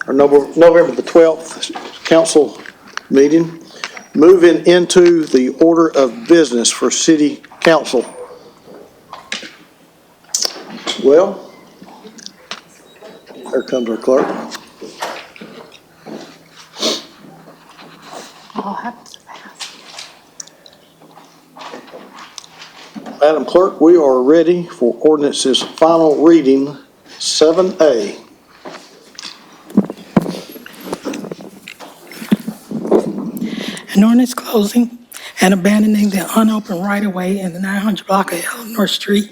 our November the 12th council meeting. Moving into the order of business for city council. Well, here comes our clerk. All happens fast. Madam Clerk, we are ready for ordinance's final reading, 7A. An ordinance closing and abandoning the unopened right-of-way in the 900 block of Eleanor Street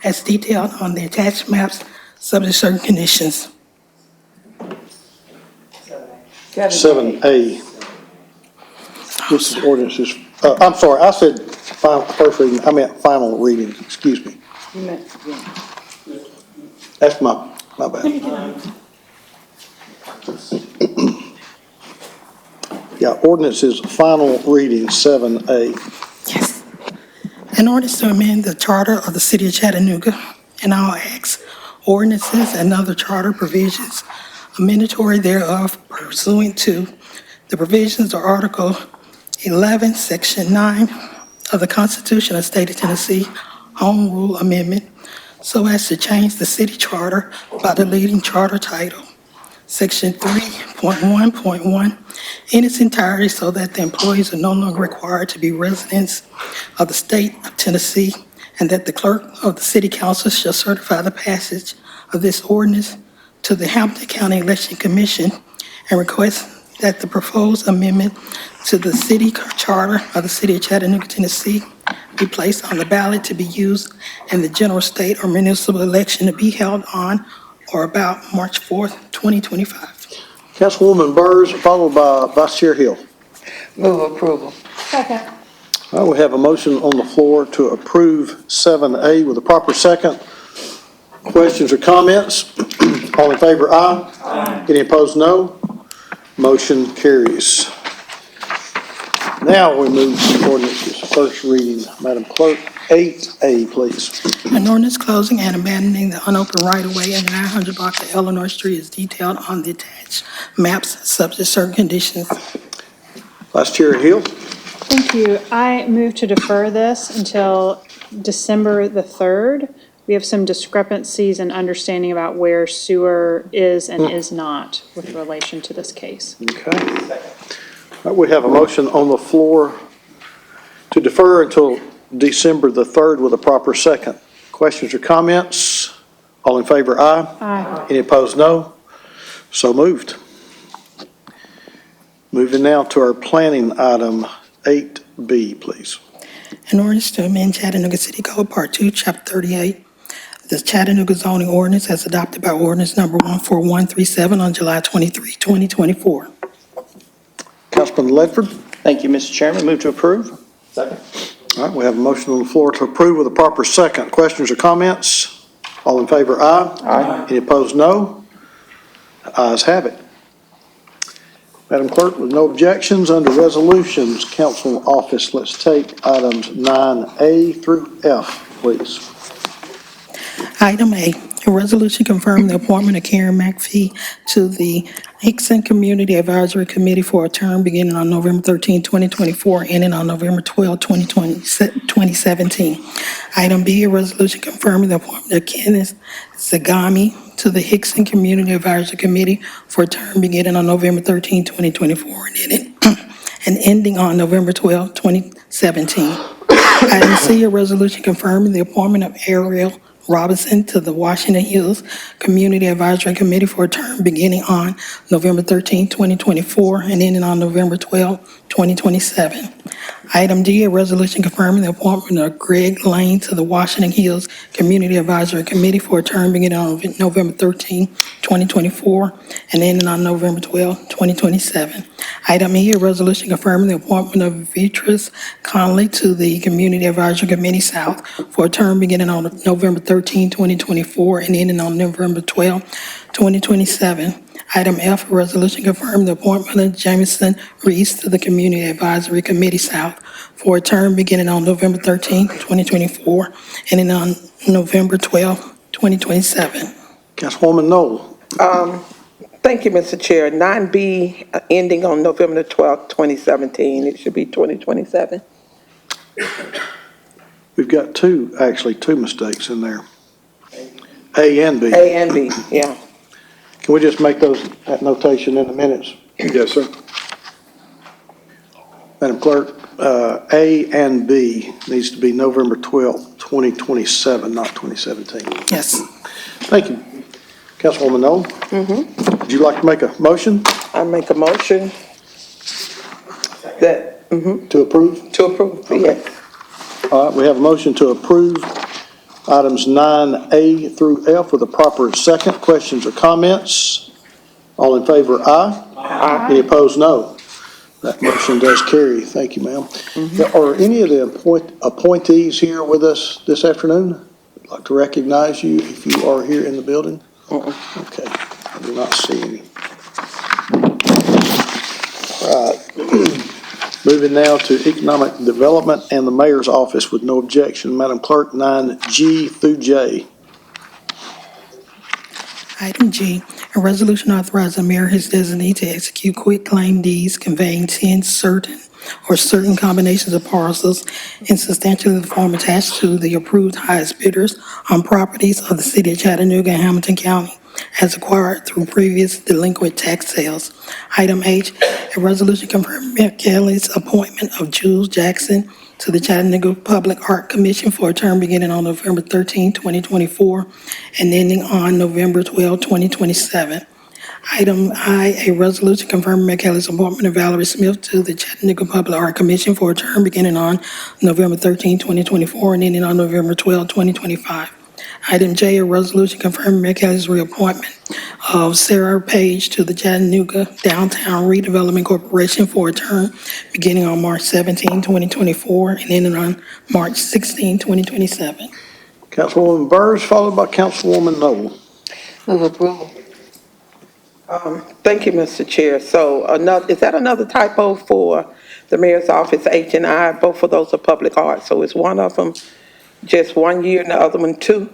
as detailed on the attached maps, subject to certain conditions. 7A. This is ordinance's, I'm sorry, I said first reading, I meant final reading, excuse me. That's my bad. Yeah, ordinance's final reading, 7A. Yes. An ordinance to amend the charter of the city of Chattanooga and all acts, ordinances, and other charter provisions, amendatory thereof pursuant to the provisions of Article 11, Section 9 of the Constitution of the State of Tennessee, Home Rule Amendment, so as to change the city charter by deleting charter title, Section 3.1.1, in its entirety so that the employees are no longer required to be residents of the state of Tennessee, and that the clerk of the city council shall certify the passage of this ordinance to the Hampton County Election Commission and request that the proposed amendment to the city charter of the city of Chattanooga, Tennessee be placed on the ballot to be used in the general state or municipal election to be held on or about March 4th, 2025. Councilwoman Burrs, followed by Vice Chair Hill. Move approval. Second. All right, we have a motion on the floor to approve 7A with a proper second. Questions or comments? All in favor, aye. Aye. Any opposed, no. Motion carries. Now we move to ordinance's first reading. Madam Clerk, 8A, please. An ordinance closing and abandoning the unopened right-of-way in the 900 block of Eleanor Street is detailed on the attached maps, subject to certain conditions. Vice Chair Hill. Thank you. I move to defer this until December the 3rd. We have some discrepancies in understanding about where sewer is and is not with relation to this case. Okay. All right, we have a motion on the floor to defer until December the 3rd with a proper second. Questions or comments? All in favor, aye. Aye. Any opposed, no. So moved. Moving now to our planning item 8B, please. An ordinance to amend Chattanooga City Code Part 2, Chapter 38, the Chattanooga zoning ordinance as adopted by ordinance number 14137 on July 23, 2024. Councilman Ledford. Thank you, Mr. Chairman. Move to approve. Second. All right, we have a motion on the floor to approve with a proper second. Questions or comments? All in favor, aye. Aye. Any opposed, no. The ayes have it. Madam Clerk, with no objections, under resolutions, council office, let's take items 9A through F, please. Item A, a resolution confirming the appointment of Karen McPhee to the Hickson Community Advisory Committee for a term beginning on November 13, 2024, ending on November 12, 2017. Item B, a resolution confirming the appointment of Kenneth Zagami to the Hickson Community Advisory Committee for a term beginning on November 13, 2024, and ending on November 12, 2017. Item C, a resolution confirming the appointment of Ariel Robinson to the Washington Hills Community Advisory Committee for a term beginning on November 13, 2024, and ending on November 12, 2027. Item D, a resolution confirming the appointment of Greg Lane to the Washington Hills Community Advisory Committee for a term beginning on November 13, 2024, and ending on November 12, 2027. Item E, a resolution confirming the appointment of Beatrice Conley to the Community Advisory Committee South for a term beginning on November 13, 2024, and ending on November 12, 2027. Item F, a resolution confirming the appointment of Jameson Reese to the Community Advisory Committee South for a term beginning on November 13, 2024, and ending on November 12, 2027. Councilwoman Knoll. Thank you, Mr. Chair. 9B, ending on November the 12th, 2017. It should be 2027. We've got two mistakes in there. A and B. A and B, yeah. Can we just make that notation in the minutes? Yes, sir. Madam Clerk, A and B needs to be November 12th, 2027, not 2017. Yes. Thank you. Councilwoman Noel? Would you like to make a motion I make a motion that, to approve? to approve, yes. All right, we have a motion to approve items 9A through F with a proper second. Questions or comments? All in favor, aye. Aye. Any opposed, no. That motion does carry. Thank you, ma'am. Are any of the appointees here with us this afternoon? I'd like to recognize you if you are here in the building. Okay, I do not see any. All right. Moving now to Economic Development and the Mayor's Office with no objection. Madam Clerk, 9G through J. Item G, a resolution authorizing the mayor or his designee to execute quitclaim deeds conveying 10 certain or certain combinations of parcels in substantially the form attached to the approved highest bidders on properties of the city of Chattanooga and Hamilton County as acquired through previous delinquent tax sales. Item H, a resolution confirming Mayor Kelly's appointment of Jules Jackson to the Chattanooga Public Art Commission for a term beginning on November 13, 2024, and ending on November 12, 2027. Item I, a resolution confirming Mayor Kelly's appointment of Valerie Smith to the Chattanooga Public Art Commission for a term beginning on November 13, 2024, and ending on November 12, 2025. Item J, a resolution confirming Mayor Kelly's reappointment of Sarah Page to the Chattanooga Downtown Redevelopment Corporation for a term beginning on March 17, 2024, and ending on March 16, 2027. Councilwoman Burrs, followed by Councilwoman Noble. Move approval. Thank you, Mr. Chair. So is that another typo for the mayor's office, H and I? Both of those are public art. So is one of them just 1 year and the other one 3?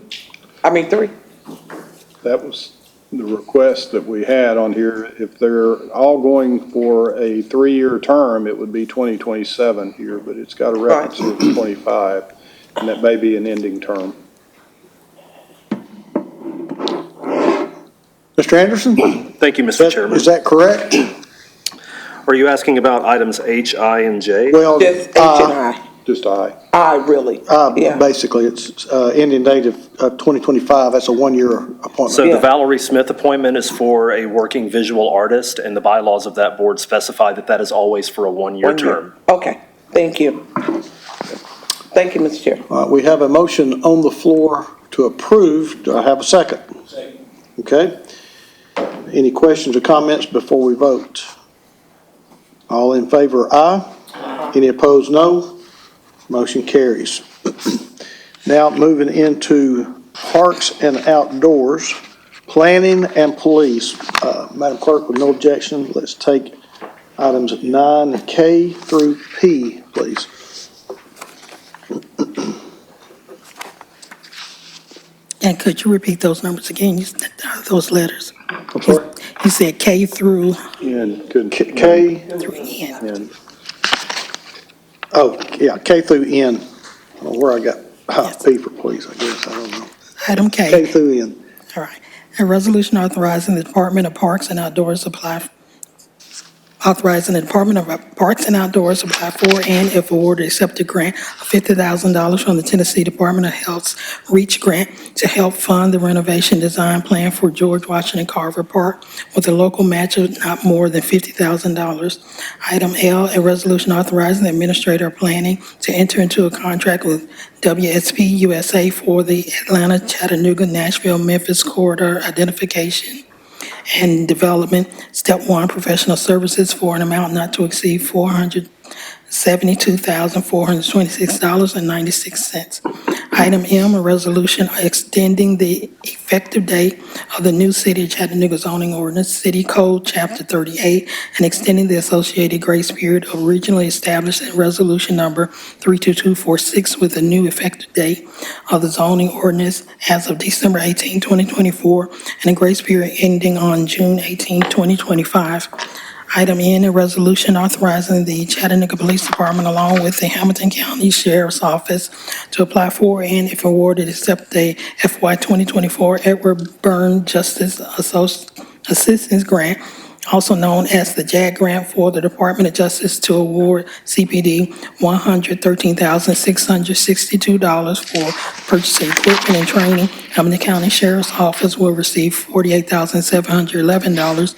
That was the request that we had on here. If they're all going for a 3-year term, it would be 2027 here, but it's got a reference to 25, and that may be an ending term. Mr. Anderson? Thank you, Mr. Chairman. Is that correct? Are you asking about items H, I, and J? Well, Just H and I. Just aye. I really, yeah. basically, it's ending date of 2025. That's a 1-year appointment. So Yeah. the Valerie Smith appointment is for a working visual artist, and the bylaws of that board specify that that is always for a 1-year 1 year. term. Okay, thank you. Thank you, Mr. Chair. We have a motion on the floor to approve. Do I have a second? Second. Okay. Any questions or comments before we vote? All in favor, aye. Any opposed, no. Motion carries. Now moving into Parks and Outdoors, Planning and Police. Madam Clerk, with no objection, let's take items 9K through P, please. And could you repeat those numbers again, those letters? I'm sorry? You said K through And could. K, N. And K through N. I don't know where I got P for police, I guess, I don't know. Item K K, through N. all right. A resolution authorizing the Department of Parks and Outdoors apply for and if awarded, accept a grant of $50,000 from the Tennessee Department of Health's REACH grant to help fund the renovation design plan for George Washington Carver Park with a local match of not more than $50,000. Item L, a resolution authorizing the Administrator of Planning to enter into a contract with WSP USA for the Atlanta, Chattanooga, Nashville, Memphis corridor identification and development. Step 1, professional services for an amount not to exceed $400 $72,426.96. Item M, a resolution extending the effective date of the new City of Chattanooga zoning ordinance, City Code, Chapter 38, and extending the associated grace period originally established in Resolution Number 32246 with a new effective date of the zoning ordinance as of December 18, 2024, and a grace period ending on June 18, 2025. Item N, a resolution authorizing the Chattanooga Police Department along with the Hamilton County Sheriff's Office to apply for and, if awarded, accept the FY 2024 Edward Byrne Justice Assistance Grant, also known as the JAG Grant, for the Department of Justice to award CPD $113,662 for purchasing equipment and training. Hamilton County Sheriff's Office will receive $48,711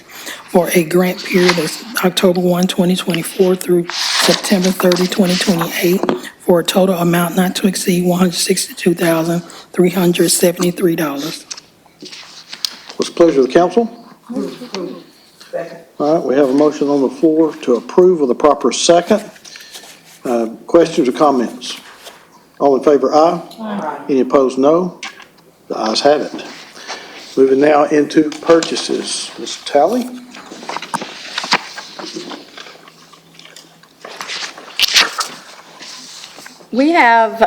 for a grant period of October 1, 2024 through September 30, 2028, for a total amount not to exceed $162,373. What's the pleasure of the council? All right, we have a motion on the floor to approve with a proper second. Questions or comments? All in favor, aye. Aye. Any opposed, no. The ayes have it. Moving now into purchases. Ms. Talley? We have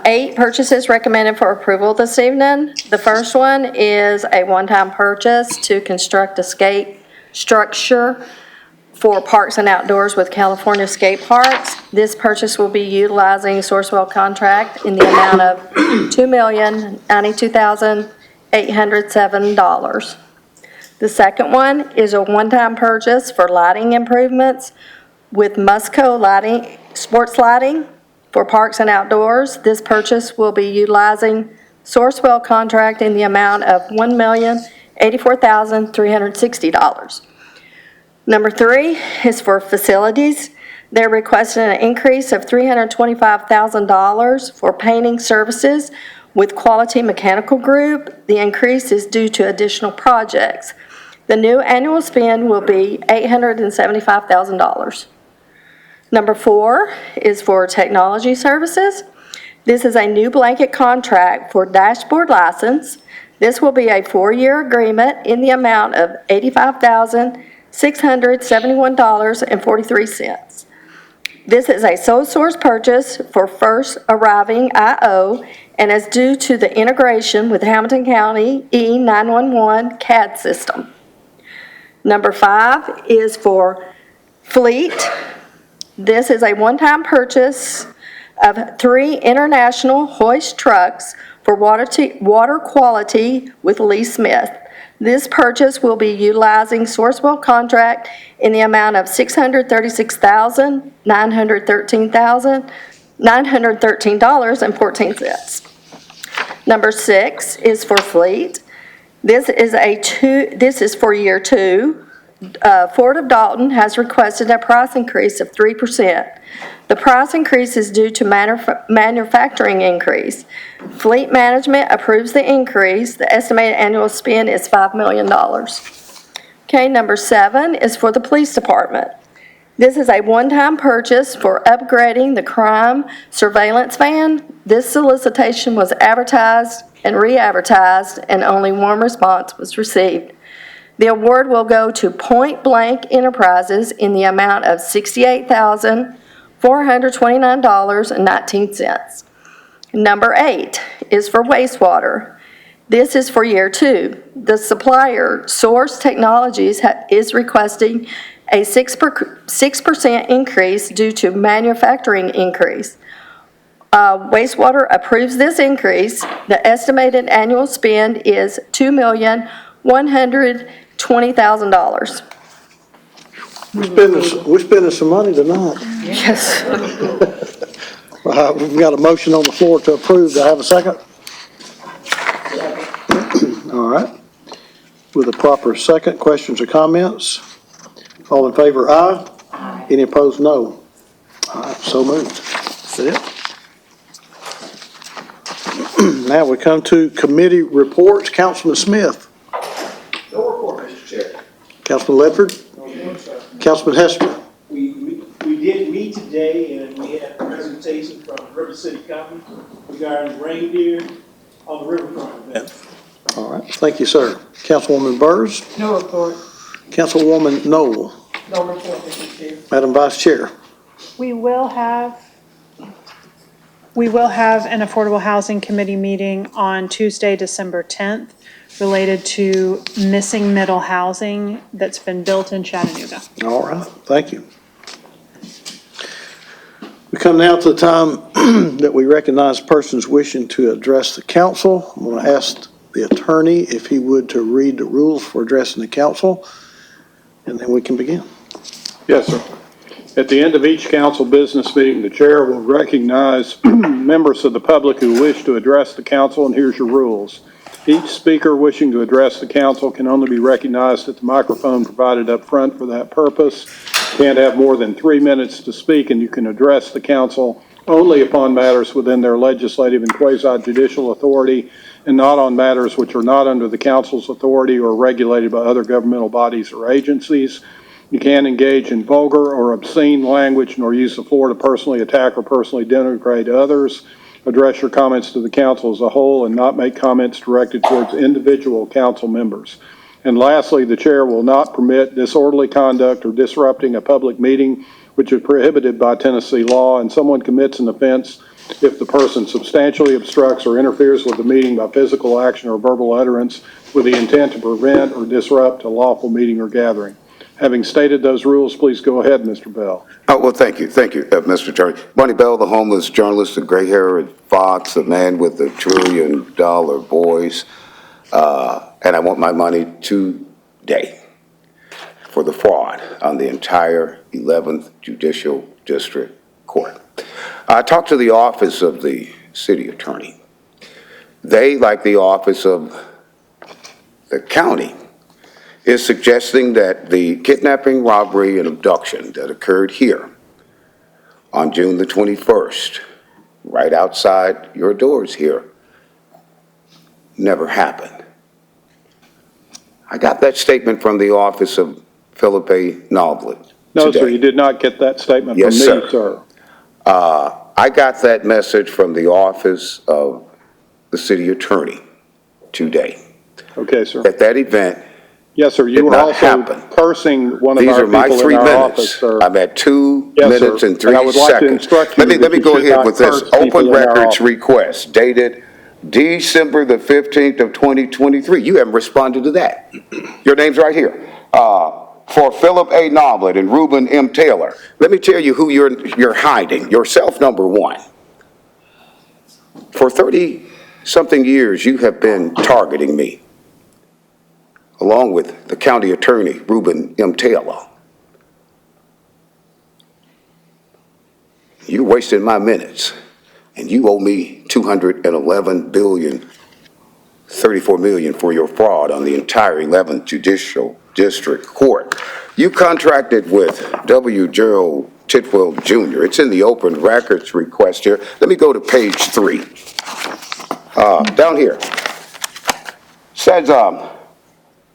8 purchases recommended for approval this evening. The first one is a one-time purchase to construct a skate structure for Parks and Outdoors with California Skate Parks. This purchase will be utilizing Sourcewell contract in the amount of $2,092,807. The second one is a one-time purchase for lighting improvements with Musco Lighting, Sports Lighting for Parks and Outdoors. This purchase will be utilizing Sourcewell contract in the amount of $1,084,360. Number 3 is for facilities. They're requesting an increase of $325,000 for painting services with Quality Mechanical Group. The increase is due to additional projects. The new annual spend will be $875,000. Number 4 is for technology services. This is a new blanket contract for dashboard license. This will be a 4-year agreement in the amount of $85,671.43. This is a sole source purchase for first arriving IO and is due to the integration with Hamilton County E911 CAD system. Number 5 is for fleet. This is a one-time purchase of 3 international hoist trucks for water quality with Lee Smith. This purchase will be utilizing Sourcewell contract in the amount of $636,913.14. Number 6 is for fleet. This is for year 2. Ford of Dalton has requested a price increase of 3%. The price increase is due to manufacturing increase. Fleet management approves the increase. The estimated annual spend is $5 million. Okay, number 7 is for the police department. This is a one-time purchase for upgrading the crime surveillance van. This solicitation was advertised and re-advertised, and only one response was received. The award will go to Point Blank Enterprises in the amount of $68,429.19. Number 8 is for wastewater. This is for year 2. The supplier, Source Technologies, is requesting a 6% increase due to manufacturing increase. Wastewater approves this increase. The estimated annual spend is $2,120,000. We're spending some money tonight. Yes. We've got a motion on the floor to approve. Do I have a second? All right. With a proper second, questions or comments? All in favor, aye. Aye. Any opposed, no. All right, so moved. That's it. Now we come to committee reports. Councilman Smith. No report, Mr. Chair. Councilman Ledford. No report, sir. Councilman Hester. We did meet today. today, and we had a presentation from River City Company regarding reindeer on the riverfront event. All right, thank you, sir. Councilwoman Burrs? No report. Councilwoman Noel? No report, Mr. Chair. Madam Vice Chair? We will have an Affordable Housing Committee meeting on Tuesday, December 10th, related to missing middle housing that's been built in Chattanooga. All right, thank you. We come now to the time that we recognize persons wishing to address the council. I'm going to ask the attorney if he would to read the rules for addressing the council, and then we can begin. Yes, sir. At the end of each council business meeting, the chair will recognize members of the public who wish to address the council, and here's your rules. Each speaker wishing to address the council can only be recognized at the microphone provided up front for that purpose. Can't have more than 3 minutes to speak, and you can address the council only upon matters within their legislative and quasi-judicial authority, and not on matters which are not under the council's authority or regulated by other governmental bodies or agencies. You can't engage in vulgar or obscene language, nor use the floor to personally attack or personally denigrate others. Address your comments to the council as a whole and not make comments directed towards individual council members. And lastly, the chair will not permit disorderly conduct or disrupting a public meeting, which is prohibited by Tennessee law, and someone commits an offense if the person substantially obstructs or interferes with the meeting by physical action or verbal utterance with the intent to prevent or disrupt a lawful meeting or gathering. Having stated those rules, please go ahead, Mr. Bell. Oh, well, thank you, Mr. Attorney. Bonnie Bell, the homeless journalist, the gray-haired fox, the man with the $1 trillion voice, and I want my money today for the fraud on the entire 11th Judicial District Court. I talked to the office of the city attorney. They, like the office of the county, is suggesting that the kidnapping, robbery, and abduction that occurred here on June the 21st, right outside your doors here, never happened. I got that statement from the office of Philip A. Noblet. No, today. sir, you did not get that statement from me, sir. I got that message from the office of the city attorney today. Okay, sir. At that event, yes, sir, you were also cursing one of our people in our office, sir. I'm at 2 minutes and 3 I would like to seconds. instruct you Let me go ahead with this. Open records office. request dated December the 15th of 2023. You haven't responded to that. Your name's right here. For Philip A. Noblet and Reuben M. Taylor. Let me tell you who you're hiding. Yourself, number one. For 30-something years, you have been targeting me, along with the county attorney, Reuben M. Taylor. You wasted my minutes, and you owe me $211 billion, $34 million for your fraud on the entire 11th Judicial District Court. You contracted with W. Gerald Titwell Jr. It's in the open records request here. Let me go to page 3. Down here. Says,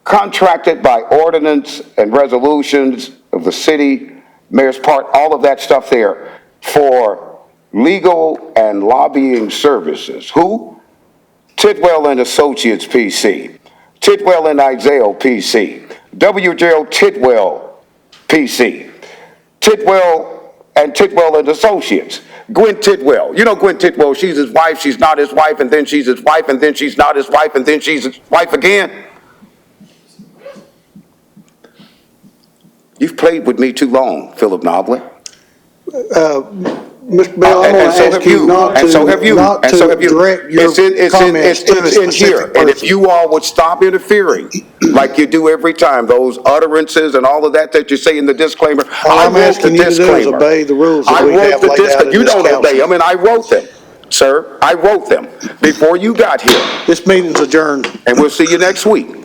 contracted by ordinance and resolutions of the city, mayor's part, all of that stuff there for legal and lobbying services. Who? Titwell and Associates, PC. Titwell and Isaiah, PC. W. Gerald Titwell, PC. Titwell and Associates. Gwen Titwell. You know Gwen Titwell, she's his wife, she's not his wife, and then she's his wife, and then she's not his wife, and then she's his wife again. You've played with me too long, Philip Noblet. Mr. Bell, I'm going to ask you not to direct your comments to a specific person. And if you all would stop interfering, like you do every time, those utterances and all of that you say in the disclaimer. All I'm asking you to do is obey the rules that we have laid out in this council. You don't obey them, and I wrote them, sir. I wrote them before you got here. This meeting's adjourned. And we'll see you next week.